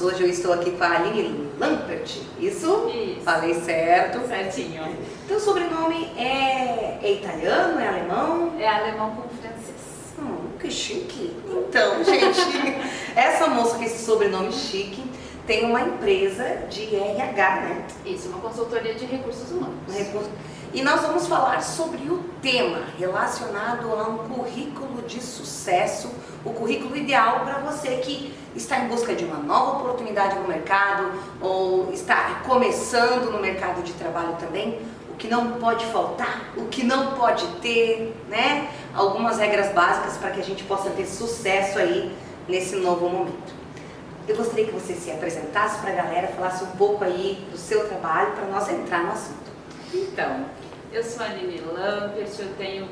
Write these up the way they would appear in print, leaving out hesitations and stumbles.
Hoje eu estou aqui com a Aline Lampert, isso? Isso. Falei certo? Certinho. Teu sobrenome é italiano, é alemão? É alemão com francês. Que chique. Então, gente, essa moça com esse sobrenome chique tem uma empresa de RH, né? Isso, uma consultoria de recursos humanos. E nós vamos falar sobre o tema relacionado a um currículo de sucesso, o currículo ideal para você que está em busca de uma nova oportunidade no mercado ou está começando no mercado de trabalho também. O que não pode faltar, o que não pode ter, né? Algumas regras básicas para que a gente possa ter sucesso aí nesse novo momento. Eu gostaria que você se apresentasse para a galera, falasse um pouco aí do seu trabalho para nós entrar no assunto. Então, eu sou a Aline Lampert, eu tenho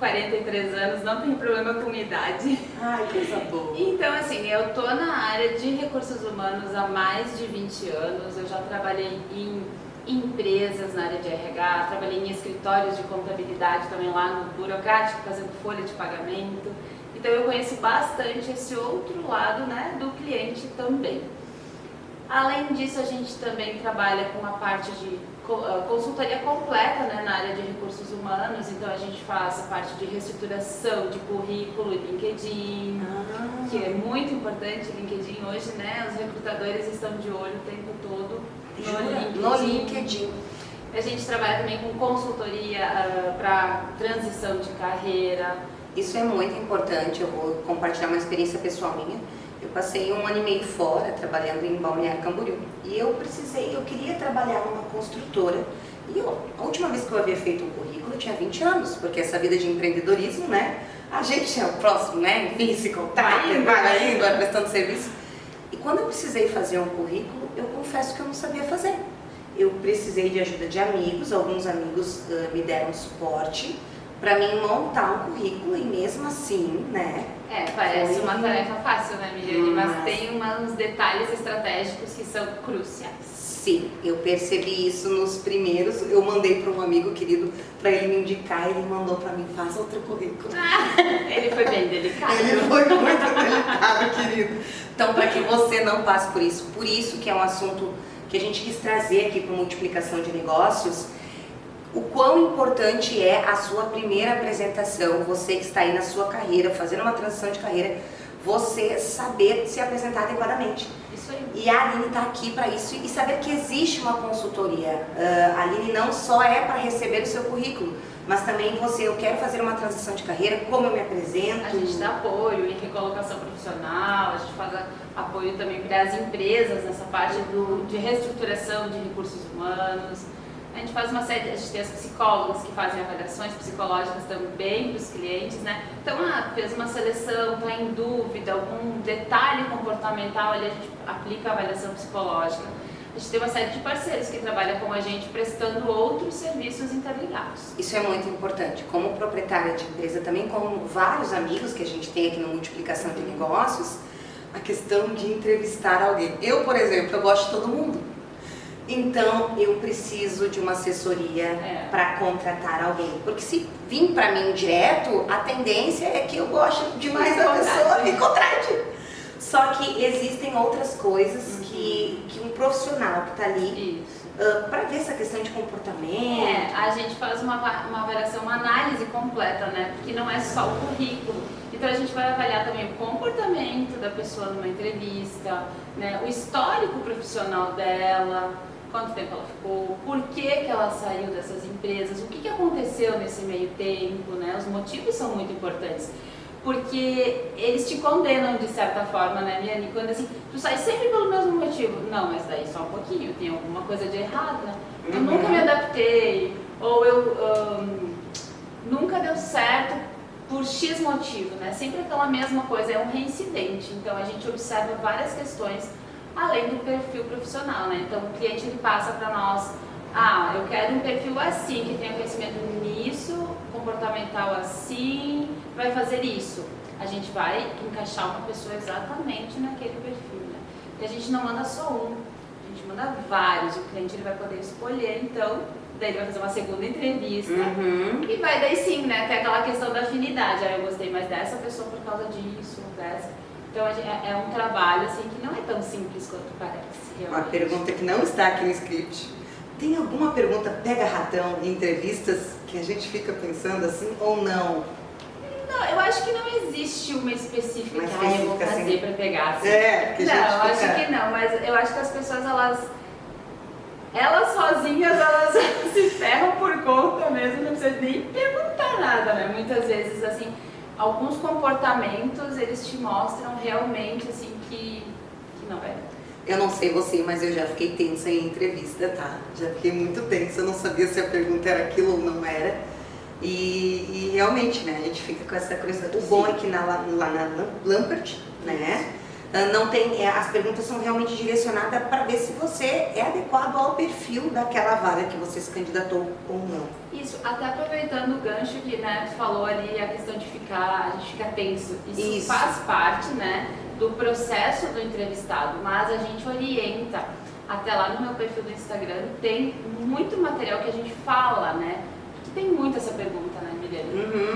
43 anos, não tenho problema com idade. Ai, coisa boa. Então, assim, eu tô na área de recursos humanos há mais de 20 anos, eu já trabalhei em empresas na área de RH, trabalhei em escritórios de contabilidade também lá no burocrático, fazendo folha de pagamento. Então eu conheço bastante esse outro lado, né, do cliente também. Além disso, a gente também trabalha com a parte de consultoria completa, né, na área de recursos humanos. Então a gente faz a parte de reestruturação de currículo e LinkedIn, que é muito importante. LinkedIn hoje, né, os recrutadores estão de olho o tempo todo no LinkedIn. A gente trabalha também com consultoria para transição de carreira. Isso é muito importante, eu vou compartilhar uma experiência pessoal minha. Eu passei 1 ano e meio fora, trabalhando em Balneário Camboriú. E eu queria trabalhar numa construtora. E a última vez que eu havia feito um currículo, eu tinha 20 anos, porque essa vida de empreendedorismo, né? A gente é o próximo, né? Enfim, se contar, vai indo, vai prestando serviço. E quando eu precisei fazer um currículo, eu confesso que eu não sabia fazer. Eu precisei de ajuda de amigos, alguns amigos me deram suporte para mim montar um currículo e mesmo assim, né? Parece uma tarefa fácil, né, Miriane? Mas tem uns detalhes estratégicos que são cruciais. Sim, eu percebi isso nos primeiros. Eu mandei para um amigo querido para ele me indicar, ele mandou para mim, faça outro currículo. Ele foi bem delicado. Ele foi muito delicado, querido. Então, para que você não passe por isso que é um assunto que a gente quis trazer aqui para Multiplicação de Negócios, o quão importante é a sua primeira apresentação, você que está aí na sua carreira, fazendo uma transição de carreira, você saber se apresentar adequadamente. Isso aí. E a Aline está aqui para isso e saber que existe uma consultoria. A Aline não só é para receber o seu currículo, mas também eu quero fazer uma transição de carreira, como eu me apresento. A gente dá apoio em recolocação profissional, a gente faz apoio também para as empresas nessa parte de reestruturação de recursos humanos. A gente faz uma série, a gente tem as psicólogas que fazem avaliações psicológicas também para os clientes, né? Então, fez uma seleção, está em dúvida, algum detalhe comportamental, ali a gente aplica a avaliação psicológica. A gente tem uma série de parceiros que trabalham com a gente prestando outros serviços interligados. Isso é muito importante. Como proprietária de empresa, também como vários amigos que a gente tem aqui no Multiplicação de Negócios, a questão de entrevistar alguém. Eu, por exemplo, eu gosto de todo mundo. Então, eu preciso de uma assessoria para contratar alguém. Porque se vir para mim direto, a tendência é que eu goste demais da pessoa e contrate. Só que existem outras coisas que um profissional que está ali, para ver essa questão de comportamento. A gente faz uma avaliação, uma análise completa, né? Porque não é só o currículo. Então a gente vai avaliar também o comportamento da pessoa numa entrevista, né? O histórico profissional dela, quanto tempo ela ficou, por que ela saiu dessas empresas, o que aconteceu nesse meio tempo, né? Os motivos são muito importantes. Porque eles te condenam de certa forma, né, Miane? Quando assim, tu sai sempre pelo mesmo motivo. Não, mas daí só um pouquinho, tem alguma coisa de errado, né? Eu nunca me adaptei, ou eu nunca deu certo por X motivo, né? Sempre aquela mesma coisa, é um reincidente. Então a gente observa várias questões além do perfil profissional, né? Então o cliente ele passa para nós, eu quero um perfil assim, que tenha conhecimento nisso, comportamental assim, vai fazer isso. A gente vai encaixar uma pessoa exatamente naquele perfil, né? E a gente não manda só um, a gente manda vários, o cliente ele vai poder escolher, então, daí ele vai fazer uma segunda entrevista e vai daí sim, né, ter aquela questão da afinidade, eu gostei mais dessa pessoa por causa disso, dessa. Então é um trabalho assim que não é tão simples quanto parece. Uma Realmente. pergunta que não está aqui no script. Tem alguma pergunta pega-ratão em entrevistas que a gente fica pensando assim ou não? Não, eu acho que não existe uma específica Uma que eu vou específica, fazer assim. para pegar. Assim. Porque a Não, gente eu acho fica... que não, mas eu acho que as pessoas, elas sozinhas, elas se ferram por conta mesmo, não precisa nem perguntar nada, né? Muitas vezes, assim, alguns comportamentos, eles te mostram realmente, assim, que não é. Eu não sei você, mas eu já fiquei tensa em entrevista, tá? Já fiquei muito tensa, eu não sabia se a pergunta era aquilo ou não era. E realmente, né, a gente fica com essa curiosidade. O bom é que lá na Lampert, né, não tem, as perguntas são realmente direcionadas para ver se você é adequado ao perfil daquela vaga que você se candidatou ou não. Isso, até aproveitando o gancho que, né, tu falou ali, a questão de a gente fica tenso. Isso faz parte, né, do processo do entrevistado, mas a gente orienta, até lá no meu perfil do Instagram, tem muito material que a gente fala, né, que tem muito essa pergunta, né, Miriam?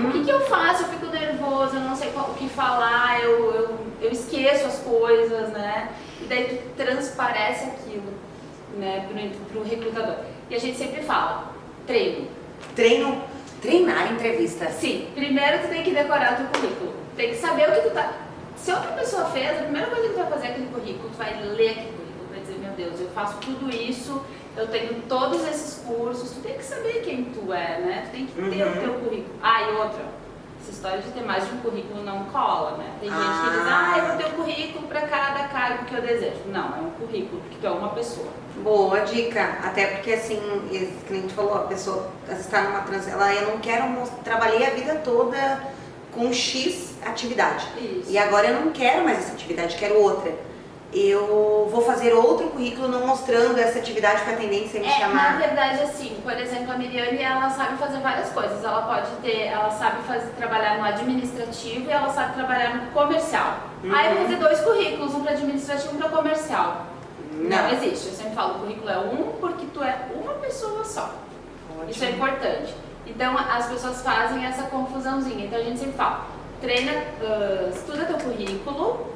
O que eu faço? Eu fico nervosa, eu não sei o que falar, eu esqueço as coisas, né, e daí tu transparece aquilo, né, pro recrutador. E a gente sempre fala, Treinar entrevista. Sim, primeiro tu tem que decorar o teu currículo, tem que saber o que tu tá... Se outra pessoa fez, a primeira coisa que tu vai fazer é aquele currículo, tu vai ler aquele currículo, vai dizer, meu Deus, eu faço tudo isso, eu tenho todos esses cursos, tu tem que saber quem tu é, né? Tu tem que ter o teu currículo. E outra, essa história de ter mais de um currículo não cola, né? Tem gente que diz, eu vou ter um currículo para cada cargo que eu desejo. Não, é um currículo, porque tu é uma pessoa. Boa dica, até porque assim, que a gente falou, a pessoa está numa transição, eu não quero, trabalhei a vida toda com X atividade. Isso. E agora eu não quero mais essa atividade, quero outra. Eu vou fazer outro currículo não mostrando essa atividade para a tendência me chamar. Na verdade, assim, por exemplo, a Miriane, ela sabe fazer várias coisas. Ela sabe trabalhar no administrativo e ela sabe trabalhar no comercial. Aí eu vou fazer 2 currículos, um para administrativo e um para comercial. Não existe. Eu sempre falo, o currículo é um porque tu é uma pessoa só. Ótimo. Isso é importante. Então, as pessoas fazem essa confusãozinha. Então, a gente sempre fala, treina, estuda teu currículo,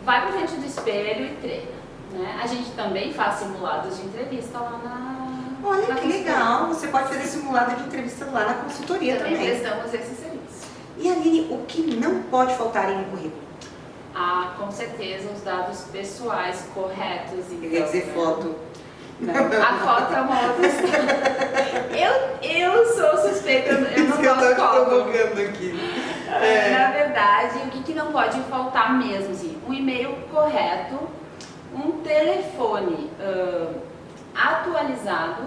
vai pra frente do espelho e treina. Né? A gente também faz simulados de entrevista lá na... Olha que legal, você pode fazer simulado de entrevista lá na consultoria também. Prestamos esse serviço. E Aline, o que não pode faltar em um currículo? Com certeza, os dados pessoais corretos. Então, eu ia dizer foto. Não, a foto é uma outra história. Eu sou suspeita, eu não gosto de foto. Provocando aqui. Na verdade, o que não pode faltar mesmo, assim, um e-mail correto, um telefone atualizado.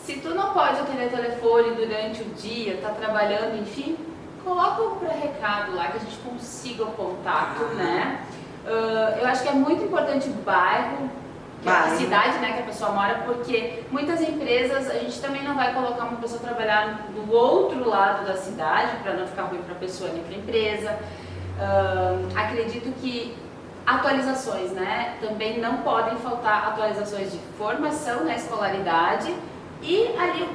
Se tu não pode atender telefone durante o dia, tá trabalhando, enfim, coloca um pré-recado lá que a gente consiga o contato, né? Eu acho que é muito importante o bairro, a cidade, né, que a pessoa mora, porque muitas empresas, a gente também não vai colocar uma pessoa trabalhar do outro lado da cidade, para não ficar ruim para a pessoa nem para a empresa. Acredito que atualizações, né, também não podem faltar atualizações de formação na escolaridade e ali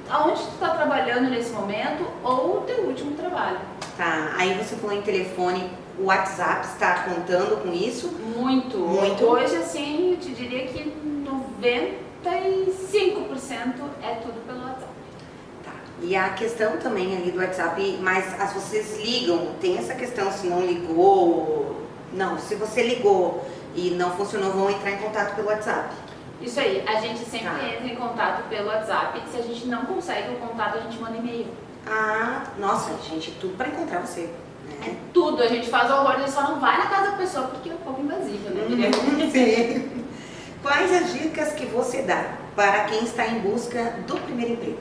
aonde tu está trabalhando nesse momento ou o teu último trabalho. Tá, aí você falou em telefone, o WhatsApp está contando com isso? Muito. Hoje, assim, eu te diria que 95% é tudo pelo WhatsApp. Tá. E a questão também ali do WhatsApp, mas vocês ligam, tem essa questão se não ligou, não, se você ligou e não funcionou, vão entrar em contato pelo WhatsApp. Isso aí, a gente sempre entra em contato pelo WhatsApp, se a gente não consegue o contato, a gente manda e-mail. Nossa, gente, tudo para encontrar você. Né? É tudo, a gente faz horror, a gente só não vai na casa da pessoa porque é um pouco invasivo, né? Sim. Quais as dicas que você dá para quem está em busca do primeiro emprego?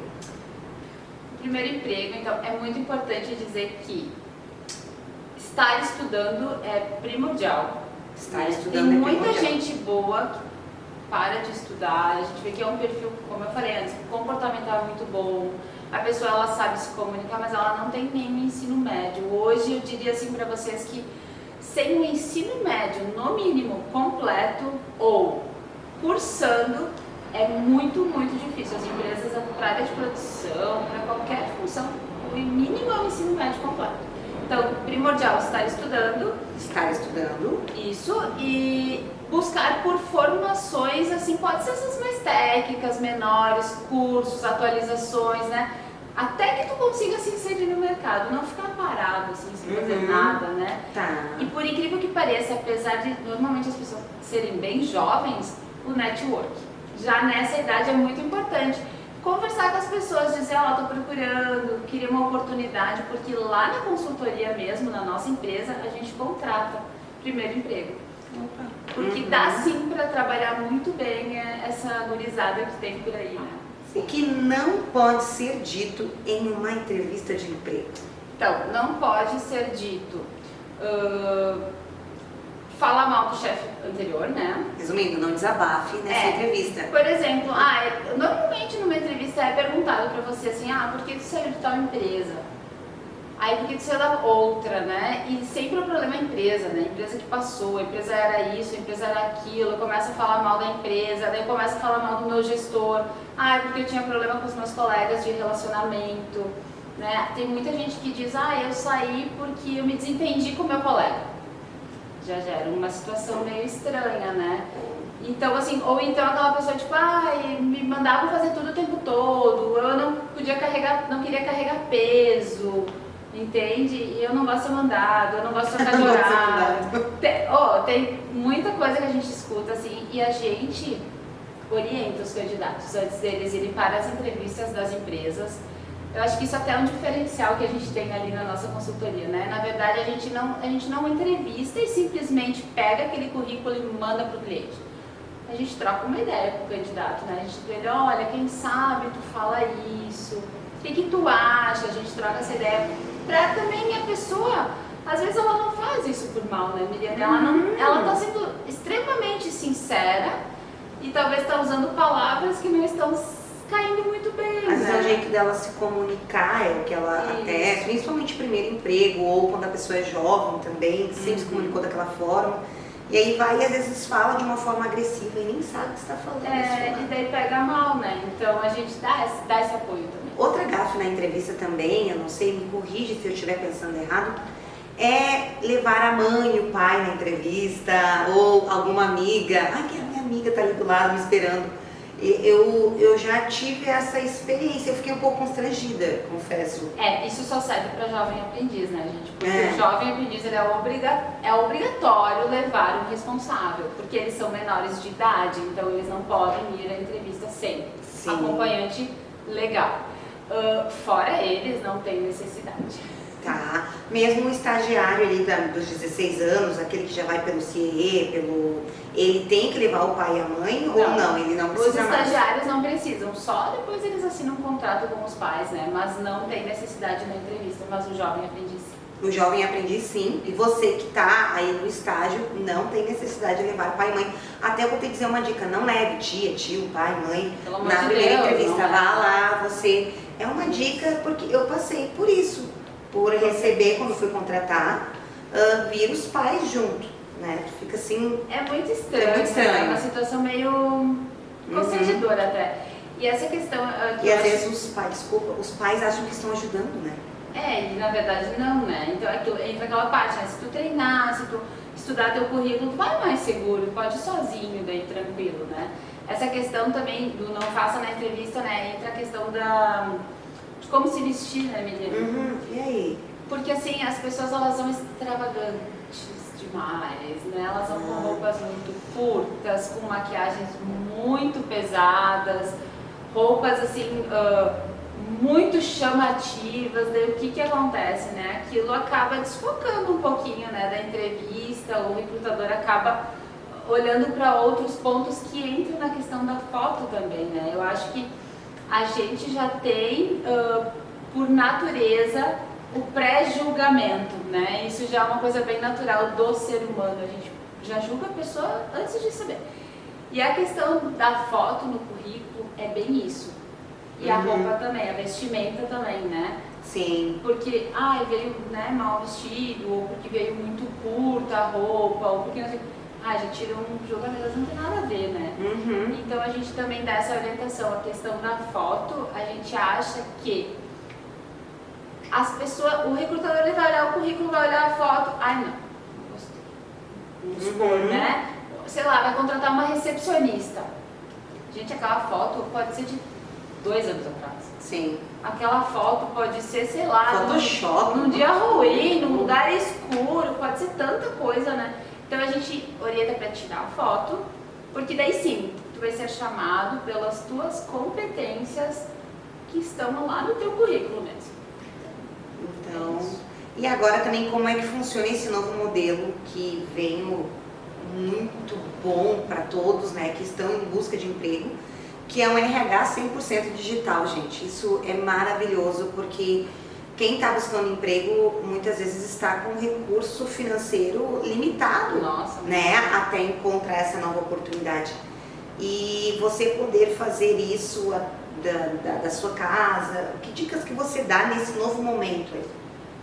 O primeiro emprego, então, é muito importante dizer que estar estudando é primordial. Estar estudando Tem é muita primordial. gente boa que para de estudar, a gente vê que é um perfil, como eu falei antes, comportamental muito bom. A pessoa, ela sabe se comunicar, mas ela não tem nenhum ensino médio. Hoje eu diria assim para vocês que sem um ensino médio, no mínimo, completo ou cursando, é muito, muito difícil. As empresas, para área de produção, para qualquer função, o mínimo é o ensino médio completo. Então, primordial estar estudando. Estar estudando. Isso, e buscar por formações, assim, pode ser essas mais técnicas, menores, cursos, atualizações, né? Até que tu consiga se inserir no mercado, não ficar parado, assim, sem fazer nada, né? Tá. E por incrível que pareça, apesar de normalmente as pessoas serem bem jovens, o network, já nessa idade é muito importante. Conversar com as pessoas, dizer, ó, tô procurando, queria uma oportunidade, porque lá na consultoria mesmo, na nossa empresa, a gente contrata primeiro emprego. Opa. Porque dá sim para trabalhar muito bem essa gurizada que tem por aí, né? O que não pode ser dito em uma entrevista de emprego? Então, não pode ser dito falar mal do chefe anterior, né? Resumindo, não desabafe nessa entrevista. Por exemplo, normalmente numa entrevista é perguntado para você assim, por que tu saiu de tal empresa? Aí por que tu saiu da outra, né? E sempre o problema é a empresa, né? A empresa que passou, a empresa era isso, a empresa era aquilo, começa a falar mal da empresa, daí começa a falar mal do meu gestor, é porque eu tinha problema com os meus colegas de relacionamento, né? Tem muita gente que diz, eu saí porque eu me desentendi com o meu colega. Já gera uma situação meio estranha, né? Então, assim, ou então aquela pessoa, tipo, me mandavam fazer tudo o tempo todo, eu não queria carregar peso, entende? E eu não gosto de ser mandado, eu não gosto de trocar de horário. Tem muita coisa que a gente escuta, assim, e a gente orienta os candidatos antes deles irem para as entrevistas das empresas. Eu acho que isso até é um diferencial que a gente tem ali na nossa consultoria, né? Na verdade, a gente não entrevista e simplesmente pega aquele currículo e manda para o cliente. A gente troca uma ideia com o candidato, né? A gente vê, olha, quem sabe tu fala isso, o que tu acha? A gente troca essa ideia para também a pessoa, às vezes ela não faz isso por mal, né, Miriam? Ela está sendo extremamente sincera e talvez está usando palavras que não estão caindo muito bem, Às vezes né? o jeito dela se comunicar é o que ela até, principalmente primeiro emprego ou quando a pessoa é jovem também, sempre se comunicou daquela forma. E aí vai e às vezes fala de uma forma agressiva e nem sabe o que está falando. E daí pega mal, né? Então a gente dá esse apoio também. Outra gafe na entrevista também, eu não sei, me corrige se eu estiver pensando errado, é levar a mãe e o pai na entrevista ou alguma amiga. Que a minha amiga está ali do lado me esperando. Eu já tive essa experiência, eu fiquei um pouco constrangida, confesso. Isso só serve para jovem aprendiz, né, gente? Porque o jovem aprendiz ele é obrigatório levar um responsável, porque eles são menores de idade, então eles não podem ir à entrevista sem acompanhante legal. Fora eles, não tem necessidade. Tá, mesmo o estagiário ali dos 16 anos, aquele que já vai pelo CIE, ele tem que levar o pai e a mãe ou não? Ele não precisa mais? Os estagiários não precisam, só depois eles assinam um contrato com os pais, né? Mas não tem necessidade na entrevista, mas o jovem aprendiz sim. O jovem aprendiz sim, e você que está aí no estágio não tem necessidade de levar pai e mãe. Até vou ter que dizer uma dica, não leve tia, tio, pai, mãe na primeira entrevista, vá lá, você. É uma dica porque eu passei por isso. Por receber, quando fui contratar, vir os pais junto, né? Fica assim... É muito estranho. É uma situação meio constrangedora até. E essa questão... E às vezes os pais acham que estão ajudando, né? E na verdade não, né? Então entra aquela parte, né? Se tu treinar, se tu estudar teu currículo, vai mais seguro, pode ir sozinho, daí tranquilo, né? Essa questão também do não faça na entrevista, né? Entra a questão de como se vestir, né, menina? E aí? Porque assim, as pessoas elas são extravagantes demais, né? Elas são com roupas muito curtas, com maquiagens muito pesadas, roupas assim, muito chamativas. Daí o que acontece, né? Aquilo acaba desfocando um pouquinho, né, da entrevista, o recrutador acaba olhando para outros pontos que entram na questão da foto também, né? Eu acho que a gente já tem, por natureza, o pré-julgamento, né? Isso já é uma coisa bem natural do ser humano, a gente já julga a pessoa antes de saber. E a questão da foto no currículo é bem isso. E a roupa também, a vestimenta também, né? Sim. Porque, veio, né, mal vestido, ou porque veio muito curta a roupa, ou porque não sei... já tira um julgamento, não tem nada a ver, né? Então a gente também dá essa orientação. A questão da foto, a gente acha que as pessoas, o recrutador ele vai olhar o currículo, vai olhar a foto, ai não gostei. Né? Sei lá, vai contratar uma recepcionista. Gente, aquela foto pode ser de 2 anos atrás. Sim. Aquela foto pode ser, sei lá, Photoshop. num dia ruim, num lugar escuro, pode ser tanta coisa, né? Então a gente orienta para tirar a foto, porque daí sim, tu vai ser chamado pelas tuas competências que estão lá no teu currículo mesmo. Então, e agora também como é que funciona esse novo modelo que veio muito bom para todos, né, que estão em busca de emprego, que é um RH 100% digital, gente. Isso é maravilhoso, porque quem está buscando emprego muitas vezes está com recurso financeiro limitado, né, até encontrar essa nova oportunidade. E você poder fazer isso da sua casa, que dicas que você dá nesse novo momento aí?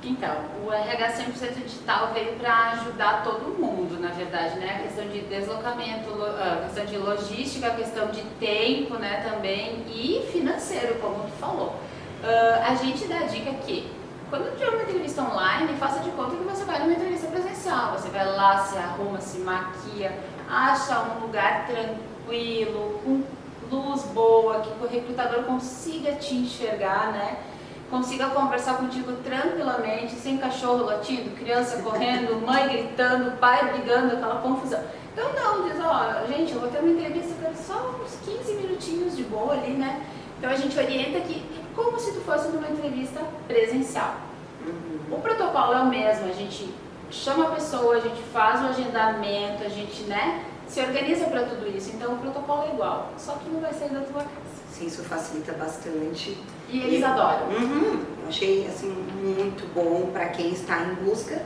Então, o RH 100% digital veio para ajudar todo mundo, na verdade, né? A questão de deslocamento, a questão de logística, a questão de tempo, né, também, e financeiro, como tu falou. A gente dá a dica que, quando tiver uma entrevista online, faça de conta que você vai numa entrevista presencial. Você vai lá, se arruma, se maquia, acha um lugar tranquilo, com luz boa, que o recrutador consiga te enxergar, né? Consiga conversar contigo tranquilamente, sem cachorro latindo, criança correndo, mãe gritando, pai brigando, aquela confusão. Então não, diz, ó, gente, eu vou ter uma entrevista, eu quero só uns 15 minutinhos de boa ali, né? Então a gente orienta que é como se tu fosse numa entrevista presencial. O protocolo é o mesmo, a gente chama a pessoa, a gente faz o agendamento, a gente, né, se organiza para tudo isso. Então o protocolo é igual, só que não vai sair da tua casa. Sim, isso facilita bastante. E eles adoram. Eu achei assim muito bom para quem está em busca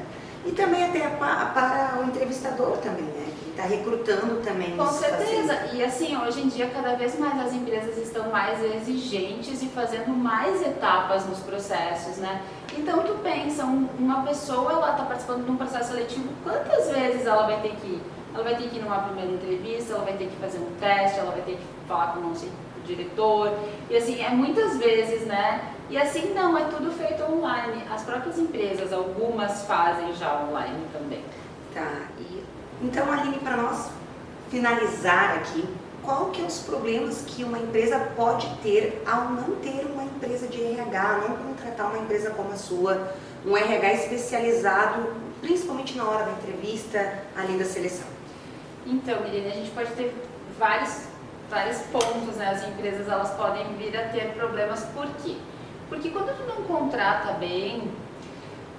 e também até para o entrevistador também, né? Que está recrutando também. Com certeza. Facilita. E assim, hoje em dia cada vez mais as empresas estão mais exigentes e fazendo mais etapas nos processos, né? Então tu pensa, uma pessoa, ela está participando de um processo seletivo, quantas vezes ela vai ter que ir? Ela vai ter que ir numa primeira entrevista, ela vai ter que fazer um teste, ela vai ter que falar com o diretor, e assim, é muitas vezes, né? E assim, não, é tudo feito online. As próprias empresas, algumas fazem já online também. Tá, então Aline, para nós finalizar aqui, qual que é os problemas que uma empresa pode ter ao não ter uma empresa de RH, não contratar uma empresa como a sua, um RH especializado, principalmente na hora da entrevista, além da seleção? Então, Miriam, a gente pode ter vários pontos, né? As empresas, elas podem vir a ter problemas. Por quê? Porque quando tu não contrata bem,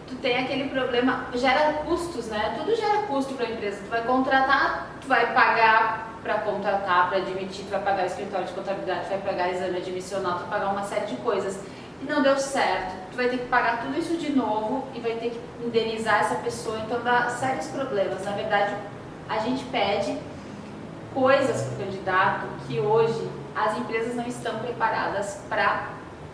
tu tem aquele problema, gera custos, né? Tudo gera custo para a empresa. Tu vai contratar, tu vai pagar para contratar, para admitir, tu vai pagar o escritório de contabilidade, tu vai pagar exame admissional, tu vai pagar uma série de coisas. E não deu certo, tu vai ter que pagar tudo isso de novo e vai ter que indenizar essa pessoa, então dá sérios problemas. Na verdade, a gente pede coisas para o candidato que hoje as empresas não estão preparadas para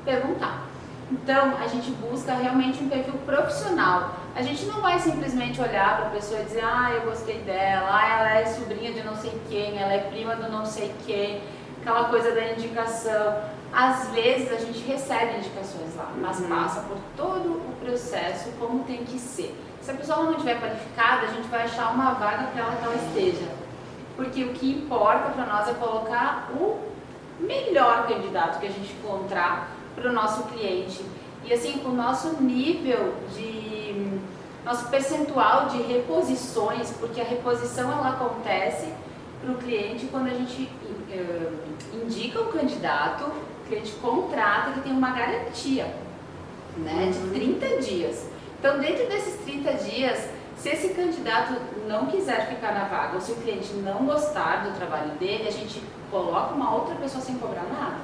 perguntar. Então, a gente busca realmente um perfil profissional. A gente não vai simplesmente olhar para a pessoa e dizer, ah, eu gostei dela, ah, ela é sobrinha de não sei quem, ela é prima do não sei quem, aquela coisa da indicação. Às vezes a gente recebe indicações lá, mas passa por todo o processo como tem que ser. Se a pessoa não estiver qualificada, a gente vai achar uma vaga para ela que ela esteja. Porque o que importa para nós é colocar o melhor candidato que a gente encontrar para o nosso cliente. E assim, o nosso nível nosso percentual de reposições, porque a reposição ela acontece para o cliente quando a gente indica o candidato, o cliente contrata, que tem uma garantia, né, de 30 dias. Então, dentro desses 30 dias, se esse candidato não quiser ficar na vaga, ou se o cliente não gostar do trabalho dele, a gente coloca uma outra pessoa sem cobrar nada.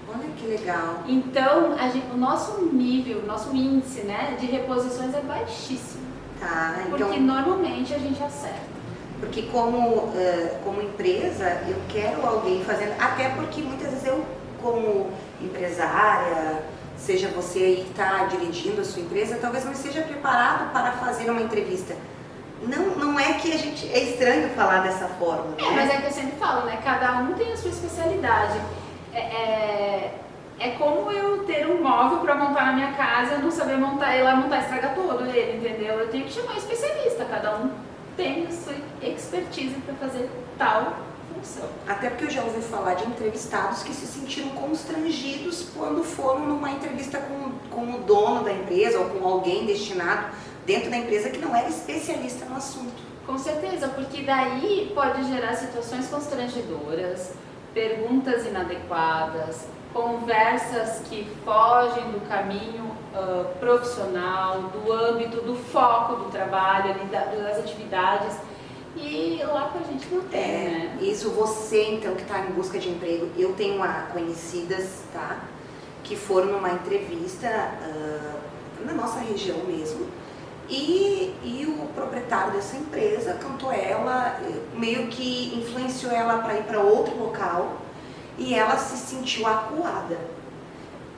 Olha que legal. Então, o nosso nível, o nosso índice, né, de reposições é baixíssimo. Tá, então... Porque normalmente a gente acerta. Porque como empresa, eu quero alguém fazendo... Até porque muitas vezes eu, como empresária, seja você aí que está dirigindo a sua empresa, talvez não esteja preparado para fazer uma entrevista. Não é que a gente... É estranho falar dessa forma, né? Mas é que eu sempre falo, né? Cada um tem a sua especialidade. É como eu ter um móvel para montar na minha casa, eu não saber montar, ir lá montar, estraga todo ele, entendeu? Eu tenho que chamar um especialista, cada um tem a sua expertise para fazer tal função. Até porque eu já ouvi falar de entrevistados que se sentiram constrangidos quando foram numa entrevista com o dono da empresa ou com alguém destinado dentro da empresa que não era especialista no assunto. Com certeza, porque daí pode gerar situações constrangedoras, perguntas inadequadas, conversas que fogem do caminho profissional, do âmbito, do foco do trabalho, ali, das atividades. E lá que a gente não tem, né? Isso, você então que está em busca de emprego, eu tenho conhecidas, tá? Que foram numa entrevista na nossa região mesmo. E o proprietário dessa empresa cantou ela, meio que influenciou ela para ir para outro local e ela se sentiu acuada.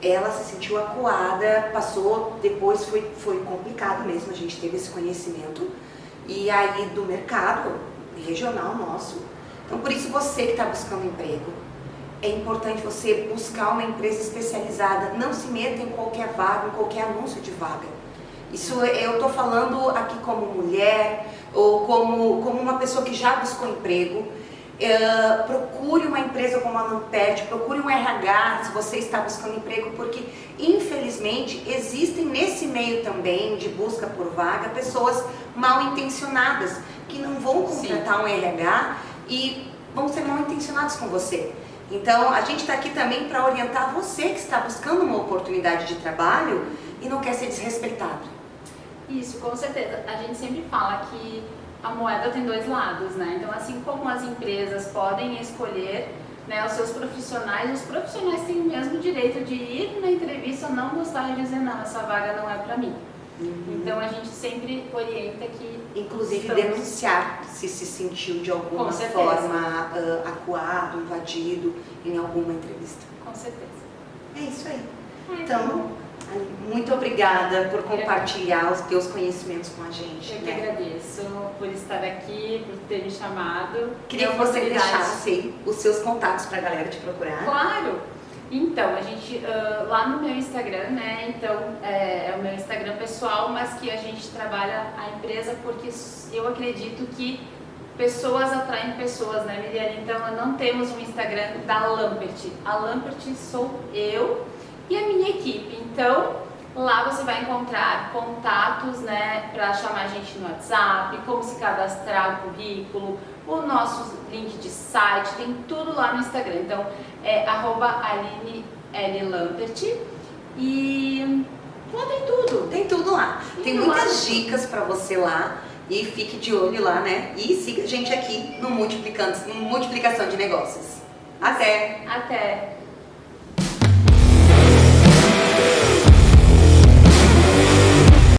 Ela se sentiu acuada, passou, depois foi complicado mesmo, a gente teve esse conhecimento. E aí do mercado regional nosso. Então por isso você que está buscando emprego, é importante você buscar uma empresa especializada, não se meta em qualquer vaga, em qualquer anúncio de vaga. Isso eu estou falando aqui como mulher ou como uma pessoa que já buscou emprego. Procure uma empresa como a Lampert, procure um RH se você está buscando emprego, porque infelizmente existem nesse meio também de busca por vaga pessoas mal intencionadas que não vão contratar um RH e vão ser mal intencionados com você. Então a gente está aqui também para orientar você que está buscando uma oportunidade de trabalho e não quer ser desrespeitado. Isso, com certeza. A gente sempre fala que a moeda tem dois lados, né? Então, assim como as empresas podem escolher, né, os seus profissionais, os profissionais têm o mesmo direito de ir na entrevista, não gostar e dizer, não, essa vaga não é para mim. Então, a gente sempre orienta que... Inclusive denunciar se sentiu de alguma forma acuado, invadido em alguma entrevista. Com certeza. É isso aí. Então, muito obrigada por compartilhar os teus conhecimentos com a gente. Eu que agradeço por estar aqui, por ter me chamado. Queria que você deixasse os seus contatos para a galera te procurar. Claro! Então, a gente, lá no meu Instagram, né, então é o meu Instagram pessoal, mas que a gente trabalha a empresa porque eu acredito que pessoas atraem pessoas, né, Miriane? Então, não temos um Instagram da Lampert. A Lampert sou eu e a minha equipe. Então, lá você vai encontrar contatos, né, para chamar a gente no WhatsApp, como se cadastrar o currículo, o nosso link de site, tem tudo lá no Instagram. Então, é @AlineLampert e lá tem tudo. Tem tudo lá. Tem muitas dicas para você lá e fique de olho lá, né? E siga a gente aqui no Multiplicação de Negócios. Até! Até!